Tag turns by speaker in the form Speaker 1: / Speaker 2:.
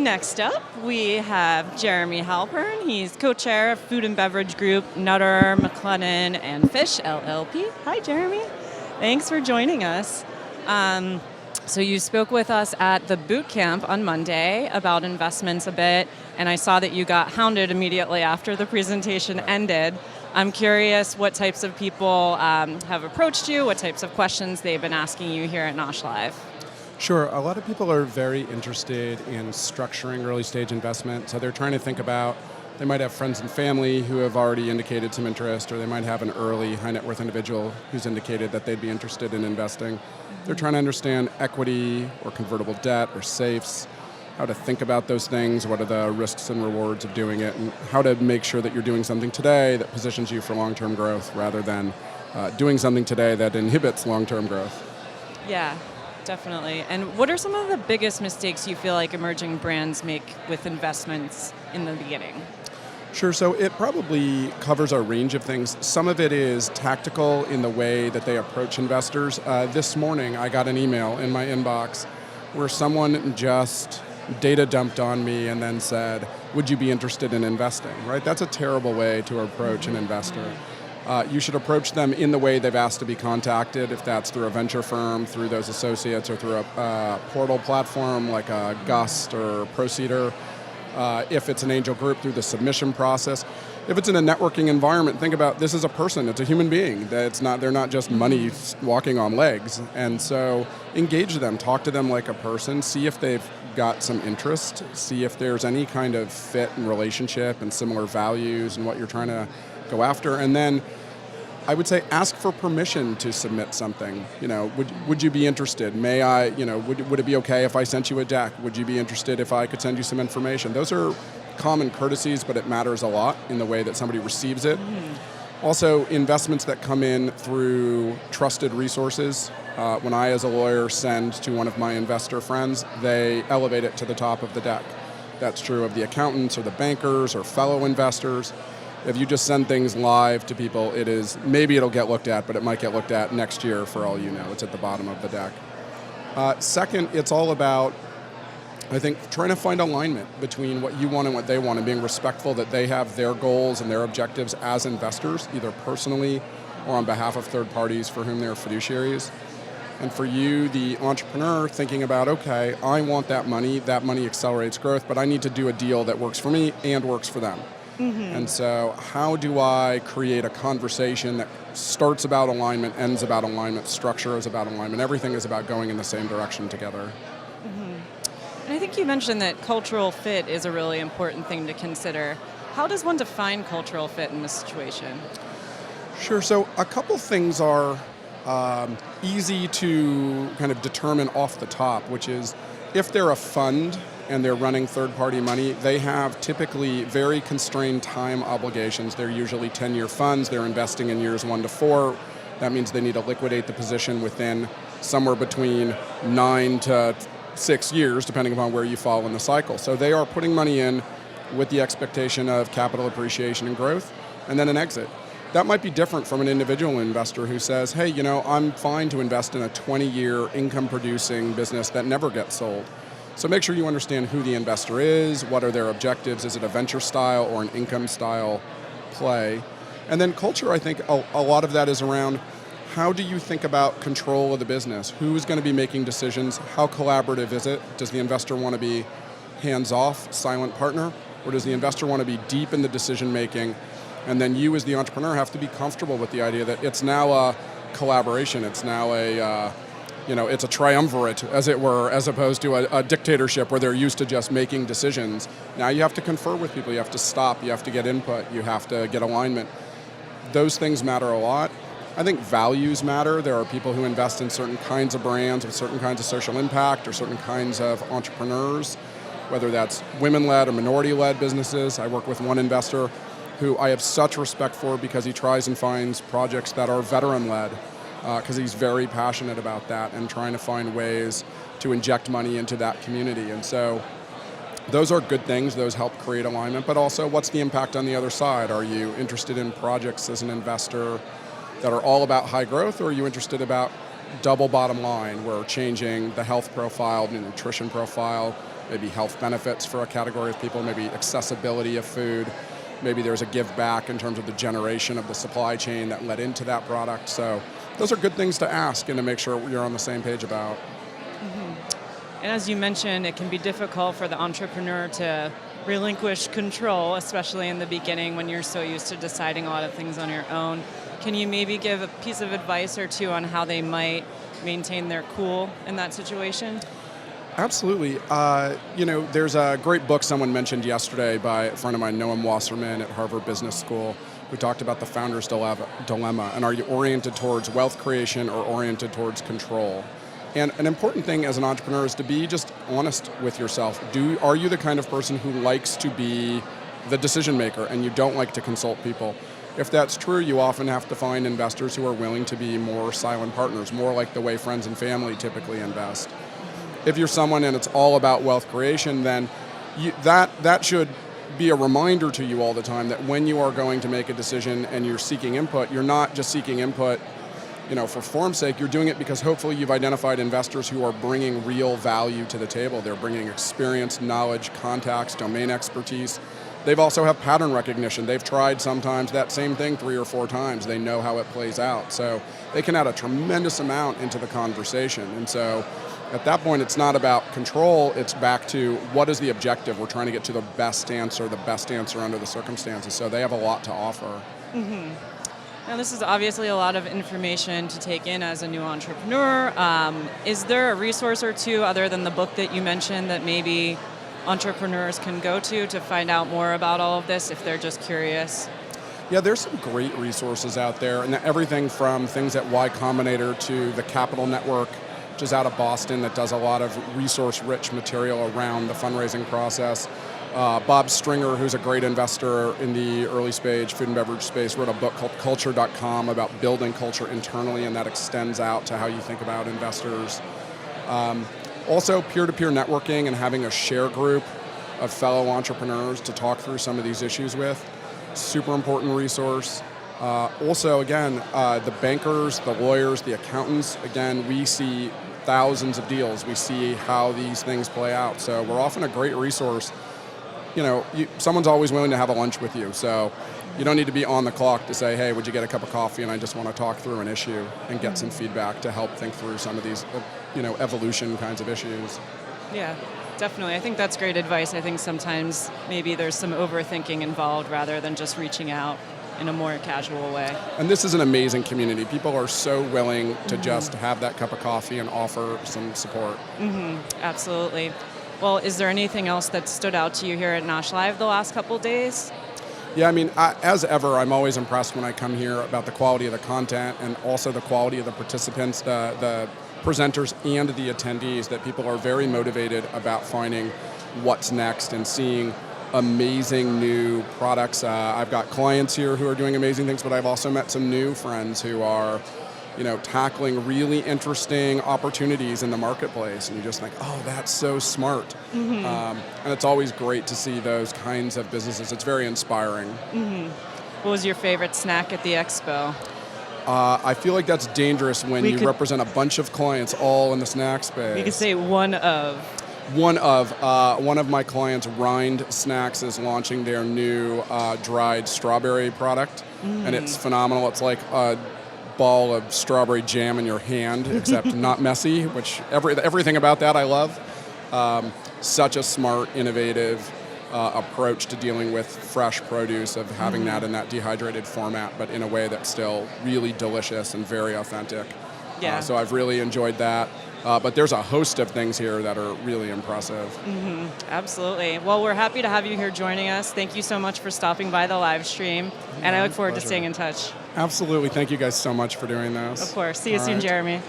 Speaker 1: Next up, we have Jeremy Halpern. He's co-chair of food and beverage group Nutter McClennen Fish LLP. Hi, Jeremy. Thanks for joining us. So you spoke with us at the boot camp on Monday about investments a bit, and I saw that you got hounded immediately after the presentation ended. I'm curious what types of people have approached you, what types of questions they've been asking you here at NOSH Live.
Speaker 2: Sure. A lot of people are very interested in structuring early stage investment. So they're trying to think about, they might have friends and family who have already indicated some interest, or they might have an early high net worth individual who's indicated that they'd be interested in investing. They're trying to understand equity or convertible debt or safes, how to think about those things, what are the risks and rewards of doing it, and how to make sure that you're doing something today that positions you for long-term growth rather than doing something today that inhibits long-term growth.
Speaker 1: Yeah. Definitely. And what are some of the biggest mistakes you feel like emerging brands make with investments in the beginning?
Speaker 2: Sure. So it probably covers a range of things. Some of it is tactical in the way that they approach investors. This morning, I got an email in my inbox where someone just data dumped on me and then said, would you be interested in investing? Right? That's a terrible way to approach an investor. You should approach them in the way they've asked to be contacted, if that's through a venture firm, through those associates, or through a portal platform like a Gust or Proceeder. If it's an angel group, through the submission process. If it's in a networking environment, think about this is a person, it's a human being. They're not just money walking on legs. And so engage them, talk to them like a person, see if they've got some interest, see if there's any kind of fit and relationship and similar values and what you're trying to go after. And then I would say ask for permission to submit something. You know, would you be interested? May I, you know, would it be okay if I sent you a deck? Would you be interested if I could send you some information? Those are common courtesies, but it matters a lot in the way that somebody receives it. Also, investments that come in through trusted resources. When I, as a lawyer, send to one of my investor friends, they elevate it to the top of the deck. That's true of the accountants or the bankers or fellow investors. If you just send things live to people, maybe it'll get looked at, but it might get looked at next year for all you know. It's at the bottom of the deck. Second, it's all about, I think, trying to find alignment between what you want and what they want and being respectful that they have their goals and their objectives as investors, either personally or on behalf of third parties for whom they're fiduciaries. And for you, the entrepreneur, thinking about, okay, I want that money accelerates growth, but I need to do a deal that works for me and works for them. And so how do I create a conversation that starts about alignment, ends about alignment, structure is about alignment, everything is about going in the same direction together.
Speaker 1: And I think you mentioned that cultural fit is a really important thing to consider. How does one define cultural fit in this situation?
Speaker 2: Sure, so a couple things are easy to kind of determine off the top, which is if they're a fund and they're running third-party money, they have typically very constrained time obligations. They're usually 10-year funds. They're investing in years 1 to 4. That means they need to liquidate the position within somewhere between 9 to 6 years, depending upon where you fall in the cycle. So they are putting money in with the expectation of capital appreciation and growth, and then an exit. That might be different from an individual investor who says, hey, you know, I'm fine to invest in a 20-year income-producing business that never gets sold. So make sure you understand who the investor is, what are their objectives, is it a venture style or an income style play? And then culture, I think a lot of that is around how do you think about control of the business? Who's going to be making decisions? How collaborative is it? Does the investor want to be hands-off, silent partner? Or does the investor want to be deep in the decision making? And then you as the entrepreneur have to be comfortable with the idea that it's now a collaboration, it's now it's a triumvirate, as it were, as opposed to a dictatorship where they're used to just making decisions. Now you have to confer with people, you have to stop, you have to get input, you have to get alignment. Those things matter a lot. I think values matter. There are people who invest in certain kinds of brands with certain kinds of social impact or certain kinds of entrepreneurs, whether that's women-led or minority-led businesses. I work with one investor who I have such respect for because he tries and finds projects that are veteran-led, because he's very passionate about that and trying to find ways to inject money into that community. And so those are good things. Those help create alignment. But also, what's the impact on the other side? Are you interested in projects as an investor that are all about high growth, or are you interested about double bottom line. We're changing the health profile, the nutrition profile, maybe health benefits for a category of people, maybe accessibility of food. Maybe there's a give back in terms of the generation of the supply chain that led into that product. So those are good things to ask and to make sure you're on the same page about.
Speaker 1: And as you mentioned, it can be difficult for the entrepreneur to relinquish control, especially in the beginning when you're so used to deciding a lot of things on your own. Can you maybe give a piece of advice or two on how they might maintain their cool in that situation?
Speaker 2: Absolutely. There's a great book someone mentioned yesterday by a friend of mine, Noam Wasserman at Harvard Business School, who talked about the founder's dilemma. And are you oriented towards wealth creation or oriented towards control? And an important thing as an entrepreneur is to be just honest with yourself. Are you the kind of person who likes to be the decision maker and you don't like to consult people? If that's true, you often have to find investors who are willing to be more silent partners, more like the way friends and family typically invest. If you're someone and it's all about wealth creation, then that should be a reminder to you all the time that when you are going to make a decision and you're seeking input, you're not just seeking input for form's sake. You're doing it because hopefully you've identified investors who are bringing real value to the table. They're bringing experience, knowledge, contacts, domain expertise. They've also have pattern recognition. They've tried sometimes that same thing 3 or 4 times. They know how it plays out. So they can add a tremendous amount into the conversation. And so at that point, it's not about control. It's back to what is the objective? We're trying to get to the best answer under the circumstances. So they have a lot to offer.
Speaker 1: Mm-hmm. Now, this is obviously a lot of information to take in as a new entrepreneur. Is there a resource or two other than the book that you mentioned that maybe entrepreneurs can go to find out more about all of this if they're just curious?
Speaker 2: Yeah, there's some great resources out there, and everything from things at Y Combinator to the Capital Network, which is out of Boston, that does a lot of resource-rich material around the fundraising process. Bob Stringer, who's a great investor in the early stage food and beverage space, wrote a book called Culture.com about building culture internally, and that extends out to how you think about investors. Also, peer-to-peer networking and having a share group of fellow entrepreneurs to talk through some of these issues with, super important resource. Also, again, the bankers, the lawyers, the accountants, again, we see thousands of deals. We see how these things play out. So we're often a great resource. Someone's always willing to have a lunch with you. So you don't need to be on the clock to say, hey, would you get a cup of coffee? And I just want to talk through an issue and get some feedback to help think through some of these, evolution kinds of issues.
Speaker 1: Yeah, definitely. I think that's great advice. I think sometimes maybe there's some overthinking involved rather than just reaching out in a more casual way.
Speaker 2: And this is an amazing community. People are so willing to just have that cup of coffee and offer some support.
Speaker 1: Mm-hmm. Absolutely. Well, is there anything else that stood out to you here at NOSH Live the last couple days?
Speaker 2: Yeah, as ever, I'm always impressed when I come here about the quality of the content and also the quality of the participants, the presenters and the attendees, that people are very motivated about finding what's next and seeing amazing new products. I've got clients here who are doing amazing things, but I've also met some new friends who are tackling really interesting opportunities in the marketplace, and you just think, oh, that's so smart. Mm-hmm. And it's always great to see those kinds of businesses. It's very inspiring.
Speaker 1: Mm-hmm. What was your favorite snack at the expo?
Speaker 2: I feel like that's dangerous when you represent a bunch of clients all in the snack space.
Speaker 1: We could say one of
Speaker 2: my clients, Rind Snacks, is launching their new dried strawberry product, and it's phenomenal. It's like a ball of strawberry jam in your hand, except not messy, which everything about that I love. Such a smart, innovative approach to dealing with fresh produce, of having that in that dehydrated format, but in a way that's still really delicious and very authentic.
Speaker 1: Yeah.
Speaker 2: So I've really enjoyed that. But there's a host of things here that are really impressive.
Speaker 1: Mm-hmm. Absolutely. Well, we're happy to have you here joining us. Thank you so much for stopping by the live stream, and I look forward to staying in touch.
Speaker 2: Absolutely. Thank you guys so much for doing this.
Speaker 1: Of course. See you soon, Jeremy.